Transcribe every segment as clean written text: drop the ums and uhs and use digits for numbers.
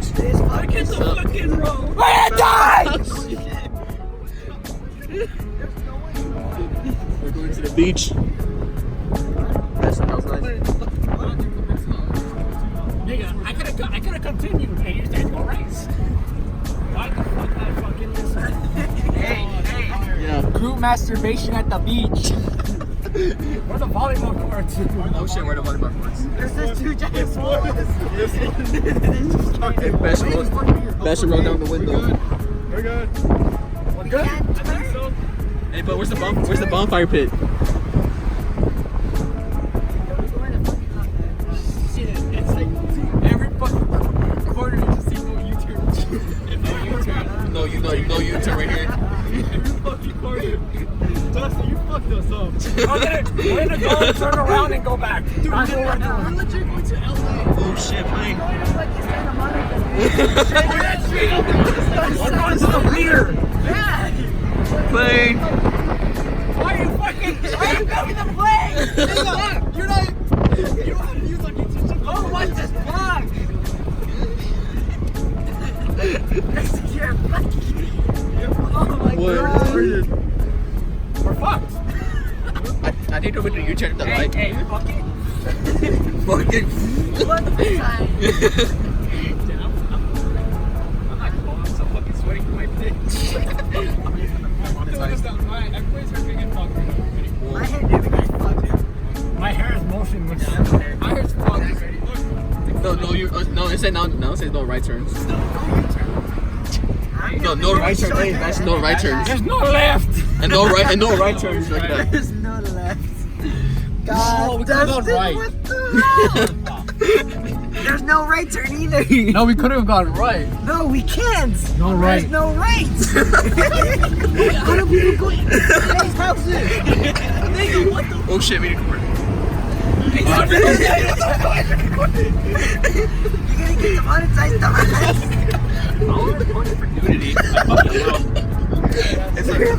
This fucking fucking road. I die! We're going to the beach. That smells nice. Nigga, I could have continued and you said go race. Why the fuck I fucking listen? Hey. Yeah. Group masturbation at the beach. Where the volleyball courts? Oh shit, where the volleyball courts? There's this two giant swords. Hey, Basher roll down the window. We're good. We're good? I think so. Hey, but where's the bonfire pit? Shit, it's like every fucking corner you just see no U-turn. No U-turn. No U-turn right here. Every fucking corner. Dustin, you fucked us up. We're gonna go turn around and go back. Dude, we're legit going to LA. Oh shit, plane. We're going to the pier. Plane. Why are you fucking building the plane? You don't have to use like YouTube. Oh, what's this vlog? Oh my god. We're fucked. I need to win the U-turn at the light. Hey, fuck it. Fuck it. What the time? I'm not cold. I'm so fucking sweating from my dick. Everybody's hurting and fucking. My head never gets fucked. My hair is motionless. My hair's fucked. No, it said no right turns. No right turns. Hey, that's no right turns. There's no left. And no right turns like that. There's no left. Oh, God, we could've gone Dustin, right. what the hell? There's no right turn either. No, we could have gone right. No, we can't. No right. There's no right. How do people go in these houses? Nigga, what the? Oh shit, we need to convert. You're gonna get demonetized, dumbass. Nudity.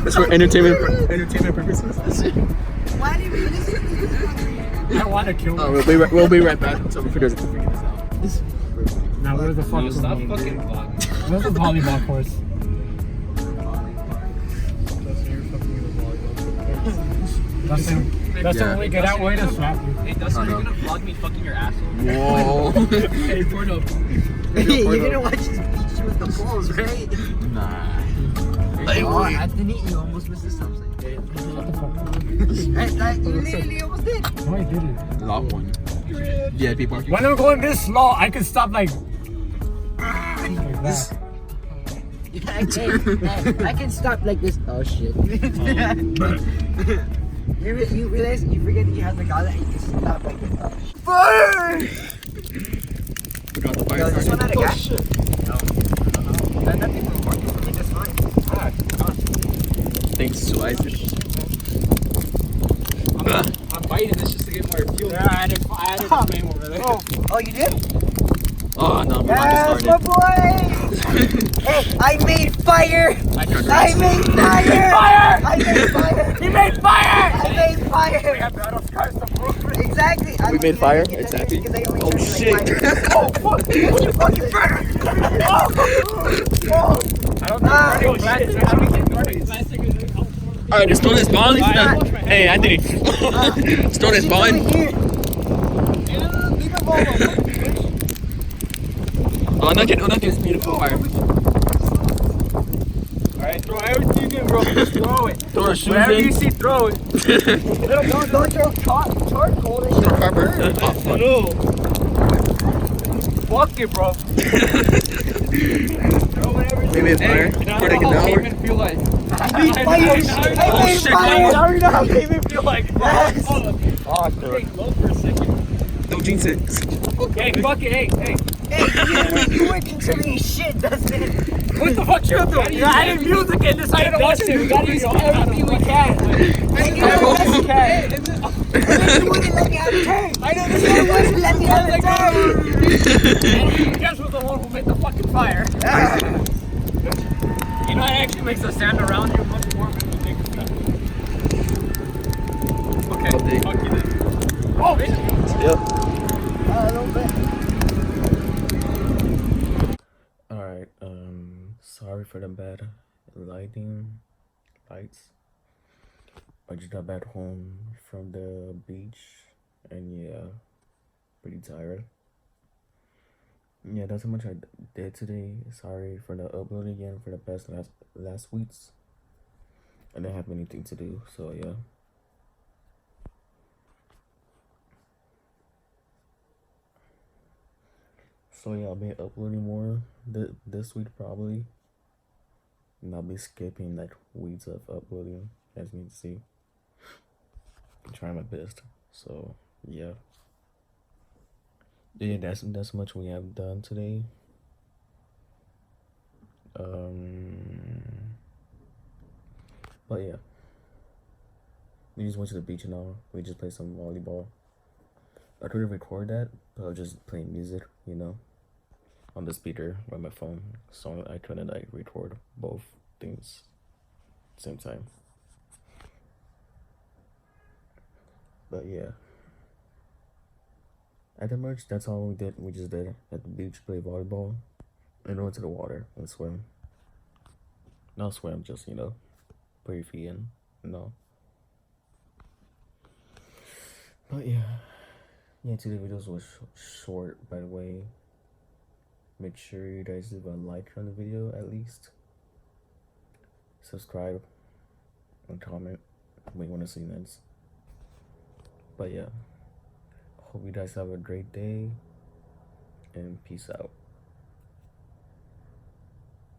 It's for entertainment purposes. Why did we listen to this? I want to kill Oh, you. we'll be right back until we figure this out. Now, where's the fuck? Stop fucking vlogging. Where's the volleyball course? That's the only get out way to slap you. Hey, Dustin, you're gonna vlog me fucking your asshole? Whoa. Hey, Porto. You're gonna watch this beach with the balls, right? Nah. Oh, Anthony, you almost missed the stop sign. What the fuck? You literally almost did. No, I didn't. Lot one. Yeah, people. When I'm going this slow, I can stop like that. I can stop like this. Oh shit. You realize you forget that you have the guy that you can stop like this. Fire! We got the Yo, is this one out of gas? shit. No. Nothing from working. I think that's fine. Thanks to Isaac. I'm biting this just to get more fuel. Yeah, I had a flame over there. Oh, you did? Oh no, we're Yes, not my boy! Hey, I made fire! I made fire! Fire! I made fire! He made fire! I made We fire! have battle scars to prove it. Exactly. We made fire? Exactly. Oh shit. Oh fuck! You fucking burner! I don't know. Plastic. How do we get plastic? Alright, just throw this ball. Hey, Anthony. Just throw this ball in. Oh, no, it's beautiful fire. Alright, throw everything in, bro. Just throw it. Throw the shoes Whatever in. you see, throw it. Don't throw charcoal and shit. Cardboard. Oh, fuck. No. Fuck it, bro. Throw whatever you Maybe it's fire. You know For the how hour. cavemen feel like? I made fire! I made shit, fire! I already know how baby feel like. Yes. Oh, Take low for a second. No jinx it. hey, fuck it, hey. Hey, you weren't contributing shit, Dustin. What the fuck you doing? You're adding music in this. I don't want to. We gotta use everything we can. Hey, you wouldn't let me have a turn. I know You wouldn't let me have a turn. You guys were the one who made the fucking fire. You know, it actually makes the sand around you much warmer than you think it's gonna. Okay, fuck you then. Oh, Yep. A little bit. sorry for the bad lights. I just got back home from the beach, and yeah, pretty tired. Yeah, that's how much I did today. Sorry for the upload again for the past last weeks. I didn't have anything to do, so yeah. So yeah, I'll be uploading more this week probably. And I'll be skipping like weeks of uploading, as you can see. I'm trying my best. So yeah. Yeah, that's much we have done today. But yeah. We just went to the beach now. We just played some volleyball. I couldn't record that, but I was just playing music, you know, on the speaker with my phone. So I couldn't like record both things at the same time. But yeah. At the merch, that's all we did. We just did at the beach, play volleyball, and went to the water and swim. Not swim, just, you know, put your feet in, you know. But yeah. Yeah, today's videos was short, by the way. Make sure you guys leave a like on the video at least. Subscribe and comment. We want to see next. But yeah. Hope you guys have a great day. And peace out.